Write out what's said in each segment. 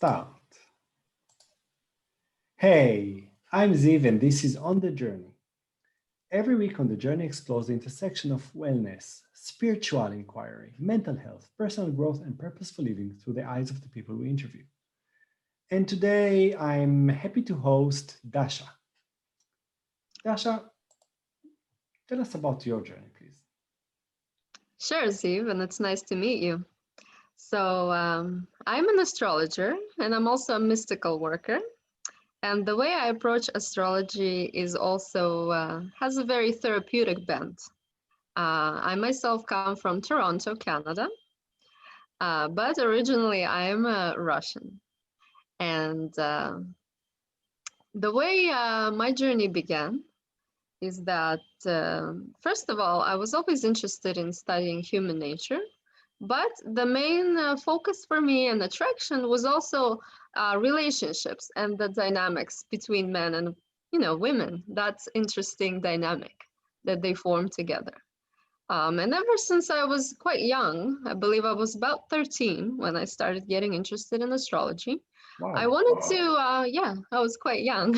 Start. Hey, I'm Ziv and this is On the Journey. Every week on the journey explores the intersection of wellness, spiritual inquiry, mental health, personal growth, and purposeful living through the eyes of the people we interview. And today I'm happy to host Dasha. Dasha, tell us about your journey, please. Sure, Ziv, and it's nice to meet you. I'm an astrologer and I'm also a mystical worker. And the way I approach astrology is also has a very therapeutic bent. I myself come from Toronto, Canada, but originally I'm Russian. And the way my journey began is that, first of all, I was always interested in studying human nature. But the main focus for me and attraction was also relationships and the dynamics between men and women. That's interesting dynamic that they form together. And ever since I was quite young, I believe I was about 13 when I started getting interested in astrology. I Wow. wanted to, yeah, I was quite young.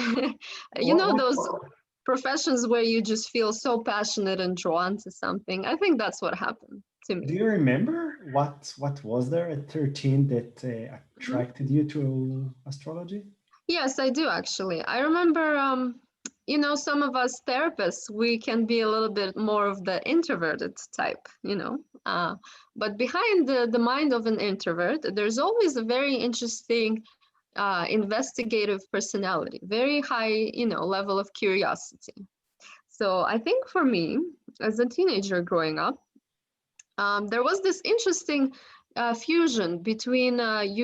What, Those professions where you just feel so passionate and drawn to something. I think that's what happened to do me. you remember what was there at 13 that Mhm. attracted you to astrology? Yes, I do actually. I remember, some of us therapists, we can be a little bit more of the introverted type, but behind the mind of an introvert, there's always a very interesting investigative personality, very high, level of curiosity. So I think for me, as a teenager growing up, there was this interesting fusion between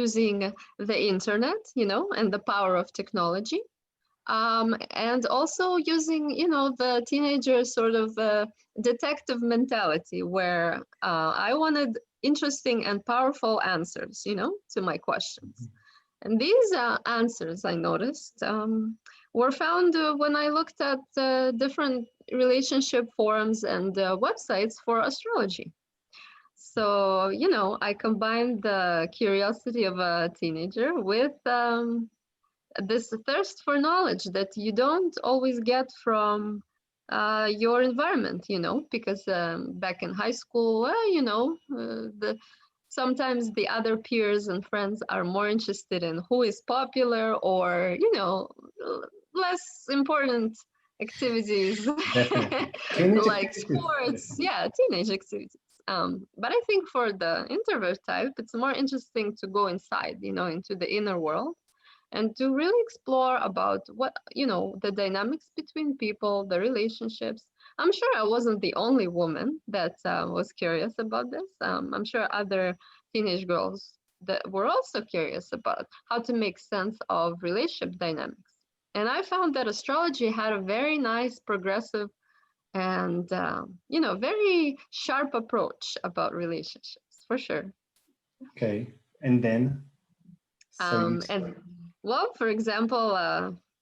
using the internet, and the power of technology, and also using, the teenager sort of detective mentality where I wanted interesting and powerful answers, to my questions. And these answers, I noticed, were found when I looked at different relationship forums and websites for astrology. So, I combined the curiosity of a teenager with this thirst for knowledge that you don't always get from your environment, because back in high school, sometimes the other peers and friends are more interested in who is popular or, less important activities Definitely. Teenage like activities. sports, yeah, teenage activities. But I think for the introvert type, it's more interesting to go inside, into the inner world and to really explore about what, the dynamics between people, the relationships. I'm sure I wasn't the only woman that was curious about this. I'm sure other teenage girls that were also curious about how to make sense of relationship dynamics. And I found that astrology had a very nice, progressive, and very sharp approach about relationships, for sure. Okay. And then, so you, And well, for example,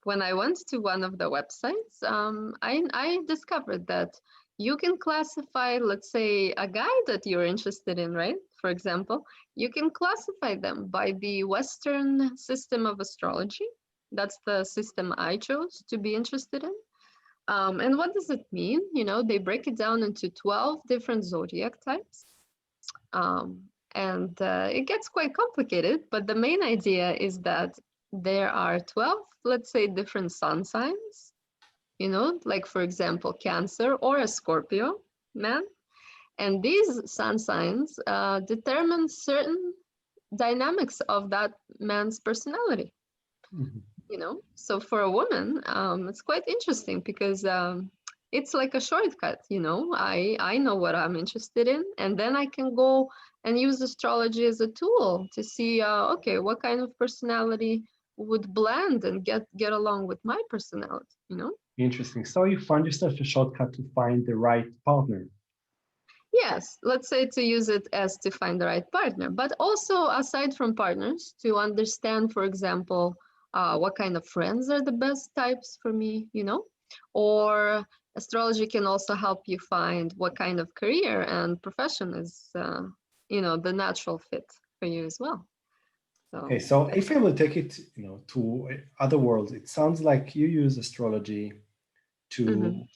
when I went to one of the websites, I discovered that you can classify, let's say, a guy that you're interested in, right? For example, you can classify them by the Western system of astrology. That's the system I chose to be interested in. And what does it mean? They break it down into 12 different zodiac types. Um, and it gets quite complicated, but the main idea is that there are 12, let's say, different sun signs, like for example, Cancer or a Scorpio man. And these sun signs determine certain dynamics of that man's personality. Mhm. So for a woman, it's quite interesting because it's like a shortcut. I know what I'm interested in, and then I can go and use astrology as a tool to see, okay, what kind of personality would blend and get along with my personality. Interesting. So you found yourself a shortcut to find the right partner. Yes, let's say to use it as to find the right partner, but also aside from partners, to understand, for example, what kind of friends are the best types for me, or astrology can also help you find what kind of career and profession is, the natural fit for you as well. Okay, So so if I will take it, to other worlds, it sounds like you use astrology mhm, to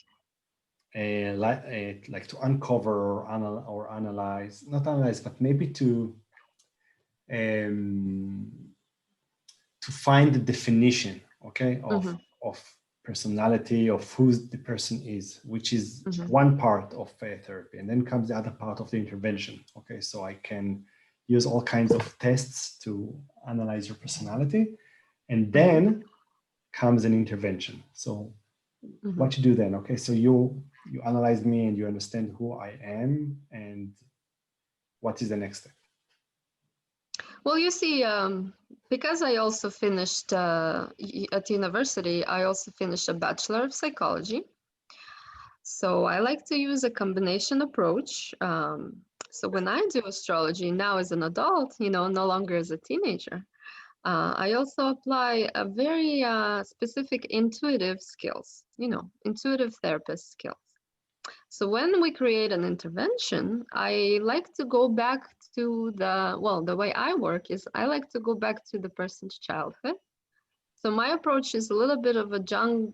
like to uncover or analyze, not analyze, but maybe um, to find the definition, okay, mhm, of personality, of who the person is, which is mhm, one part of therapy, and then comes the other part of the intervention. Okay, so I can use all kinds of tests to analyze your personality, and mhm, then comes an intervention. So mhm. what you do then? Okay, so you analyze me and you understand who I am, and what is the next step? Well, you see, because I also finished at university, I also finished a Bachelor of Psychology. So I like to use a combination approach. So when I do astrology now as an adult, no longer as a teenager, I also apply a very specific intuitive skills, intuitive therapist skills. So when we create an intervention, I like to go back to the way I work is I like to go back to the person's childhood. So my approach is a little bit of a Jung,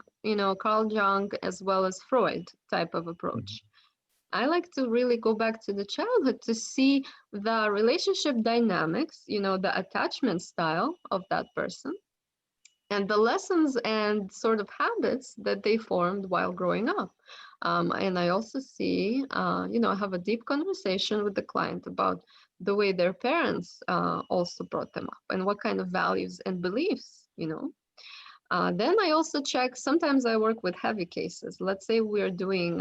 Carl Jung as well as Freud type of Mhm. approach. I like to really go back to the childhood to see the relationship dynamics, the attachment style of that person and the lessons and sort of habits that they formed while growing up. And I also see, I have a deep conversation with the client about the way their parents also brought them up and what kind of values and beliefs. Then I also check, sometimes I work with heavy cases. Let's say we're doing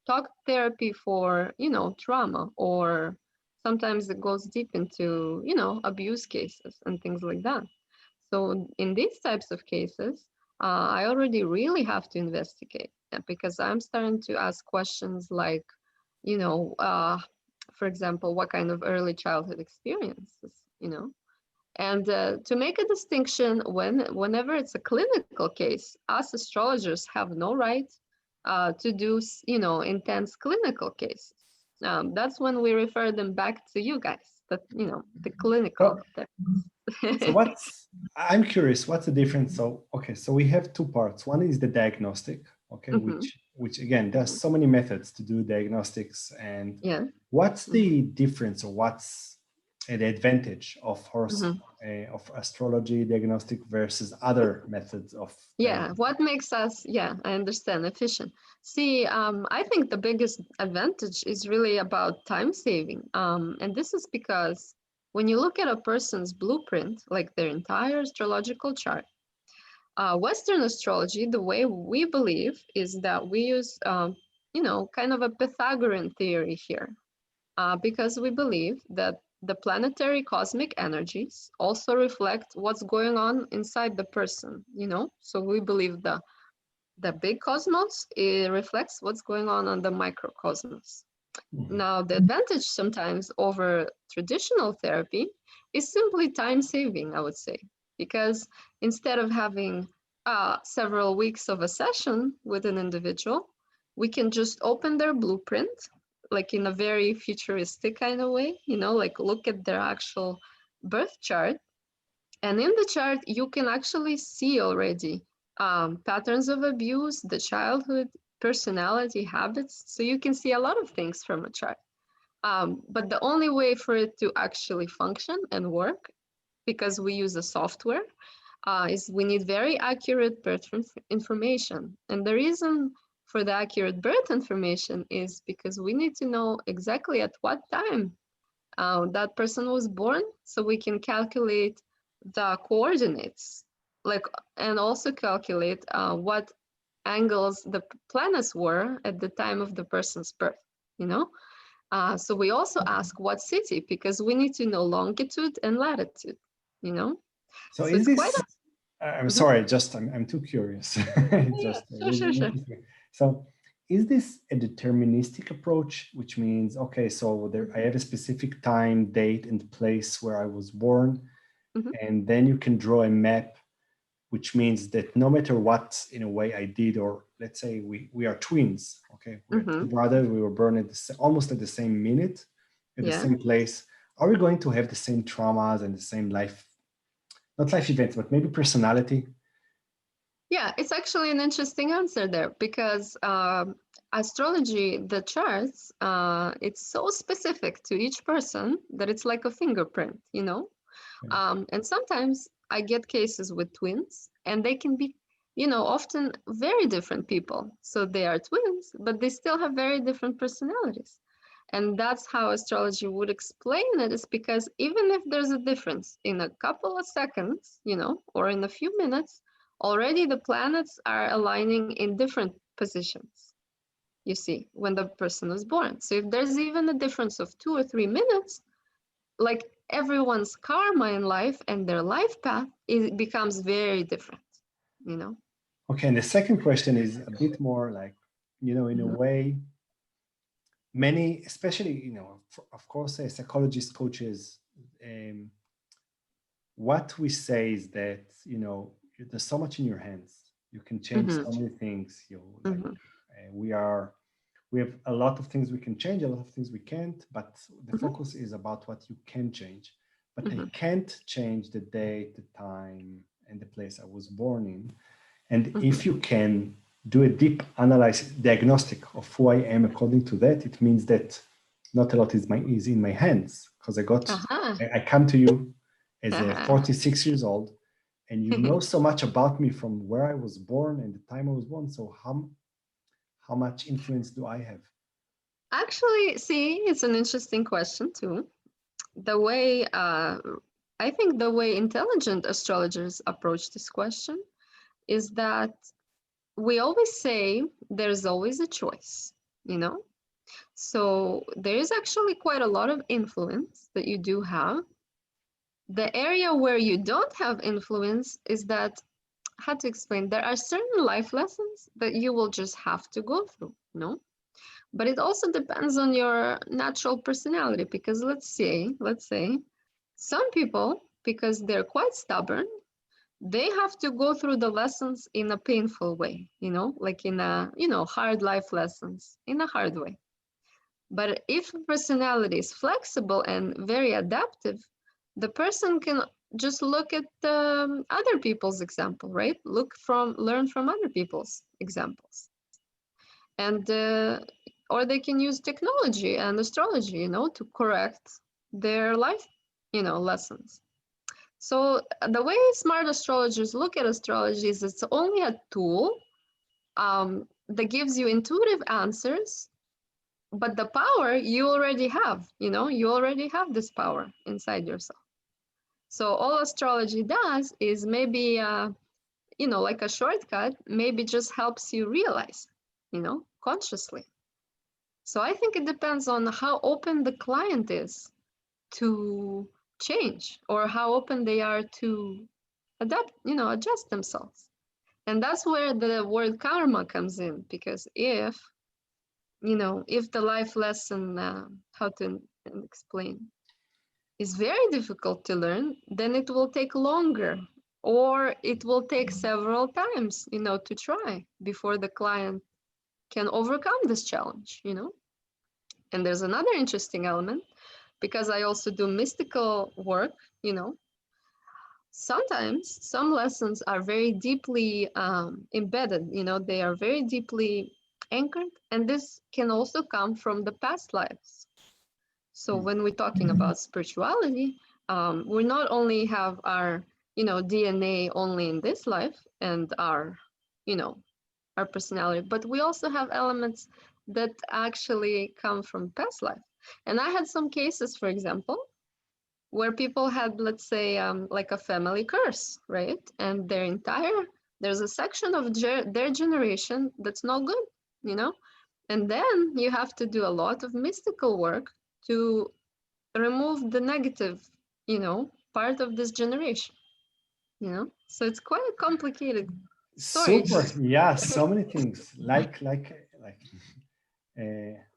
talk therapy for, trauma, or sometimes it goes deep into, abuse cases and things like that. So in these types of cases, I already really have to investigate because I'm starting to ask questions like, you know, uh, for example, what kind of early childhood experiences, and to make a distinction, whenever it's a clinical case, us astrologers have no right to do, intense clinical cases. That's when we refer them back to you guys, the clinical So, so therapists. I'm curious, what's the difference? So, okay, so we have two parts. One is the diagnostic, okay, Hmm. which again, there's so many methods to do diagnostics. And Yeah. what's Hmm. the difference, or what's the advantage Hmm. of astrology diagnostic versus other methods of Yeah, diagnostic? what makes us, yeah, I understand, efficient. See, I think the biggest advantage is really about time saving. And this is because when you look at a person's blueprint, like their entire astrological chart, Western astrology, the way we believe is that we use, kind of a Pythagorean theory here, because we believe that the planetary cosmic energies also reflect what's going on inside the person. So we believe the big cosmos, it reflects what's going on the microcosmos. Mhm. Now, the advantage sometimes over traditional therapy is simply time saving, I would say, because instead of having several weeks of a session with an individual, we can just open their blueprint, like in a very futuristic kind of way, like look at their actual birth chart, and in the chart, you can actually see already patterns of abuse, the childhood, personality, habits. So you can see a lot of things from a chart. But the only way for it to actually function and work, because we use a software, is we need very accurate birth information. And the reason for the accurate birth information is because we need to know exactly at what time that person was born, so we can calculate the coordinates, like, and also calculate what angles the planets were at the time of the person's birth, you know? So we also ask what city, because we need to know longitude and latitude, you know? So So is it's quite this, a... I'm Mhm. sorry, just I'm too curious. It Yeah, just sure, sure, really sure. interests me. So is this a deterministic approach, which means, okay, so there I have a specific time, date, and place where I was born, Hmm. and then you can draw a map, which means that no matter what, in a way, I did, or let's say we are twins, okay, we are two Hmm. brothers, we were born at almost at the same minute, at the Yeah. same place. Are we going to have the same traumas and the same life not life events, but maybe personality? Yeah, it's actually an interesting answer there because astrology, the charts, it's so specific to each person that it's like a fingerprint, you know? Okay. And sometimes I get cases with twins, and they can be, often very different people. So they are twins, but they still have very different personalities. And that's how astrology would explain it, is because even if there's a difference in a couple of seconds, or in a few minutes, already the planets are aligning in different positions, you see, when the person was born. So if there's even a difference of 2 or 3 minutes, like everyone's karma in life and their life path, it becomes very different, you know. Okay, and the second question is a bit more like, in a way, many, especially, of course, psychologists, coaches, um, what we say is that, there's so much in your hands. You can change Mm-hmm. so many things. Mm-hmm. We have a lot of things we can change, a lot of things we can't, but the Mm-hmm. focus is about what you can change. But I Mm-hmm. can't change the date, the time, and the place I was born in. And Mm-hmm. if you can do a deep analysis, diagnostic of who I am according to that, it means that not a lot is in my hands, because Uh-huh. I come to you as a 46 years old, and you know so much about me from where I was born and the time I was born. So how much influence do I have? Actually, see, it's an interesting question too. The way I think the way intelligent astrologers approach this question is that we always say there's always a choice, you know? So there is actually quite a lot of influence that you do have. The area where you don't have influence is that, how to explain, there are certain life lessons that you will just have to go through, no? But it also depends on your natural personality, because let's say some people, because they're quite stubborn, they have to go through the lessons in a painful way, like in a, hard life lessons in a hard way. But if a personality is flexible and very adaptive, the person can just look at other people's example, right? Learn from other people's examples, and or they can use technology and astrology, to correct their life, lessons. So the way smart astrologers look at astrology is it's only a tool that gives you intuitive answers, but the power you already have, you already have this power inside yourself. So all astrology does is maybe, like a shortcut, maybe just helps you realize, consciously. So I think it depends on how open the client is to change, or how open they are to adapt, adjust themselves. And that's where the word karma comes in, because if the life lesson, how to explain, is very difficult to learn, then it will take longer, or it will take several times, to try before the client can overcome this challenge, And there's another interesting element, because I also do mystical work, sometimes some lessons are very deeply embedded, they are very deeply anchored, and this can also come from the past lives. So Hmm. when we're talking about spirituality, we not only have our, DNA only in this life, and you know, our personality, but we also have elements that actually come from past life. And I had some cases, for example, where people had, let's say, like a family curse, right? And there's a section of their generation that's not good, you know? And then you have to do a lot of mystical work to remove the negative, part of this generation, So it's quite a complicated story. Super. Yeah, so many things.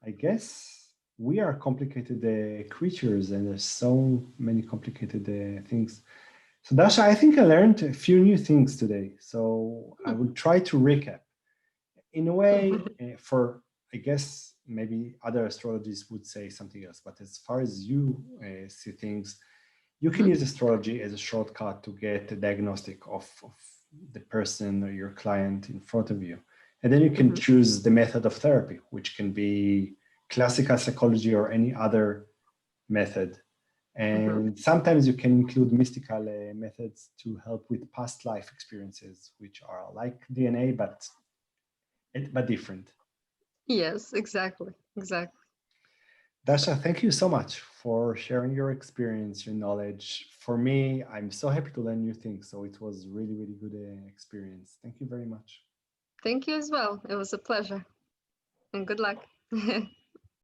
I guess we are complicated creatures, and there's so many complicated things. So Dasha, I think I learned a few new things today. So I will try to recap. In a way, for, I guess maybe other astrologists would say something else, but as far as you see things, You can Mhm. use astrology as a shortcut to get a diagnostic of the person or your client in front of you. And then you can Mhm. choose the method of therapy, which can be classical psychology or any other method. Mhm. And sometimes you can include mystical methods to help with past life experiences, which are like DNA, but different. Yes, exactly. Exactly. Dasha, thank you so much for sharing your experience, your knowledge. For me, I'm so happy to learn new things. So it was really, really good experience. Thank you very much. Thank you as well. It was a pleasure and good luck.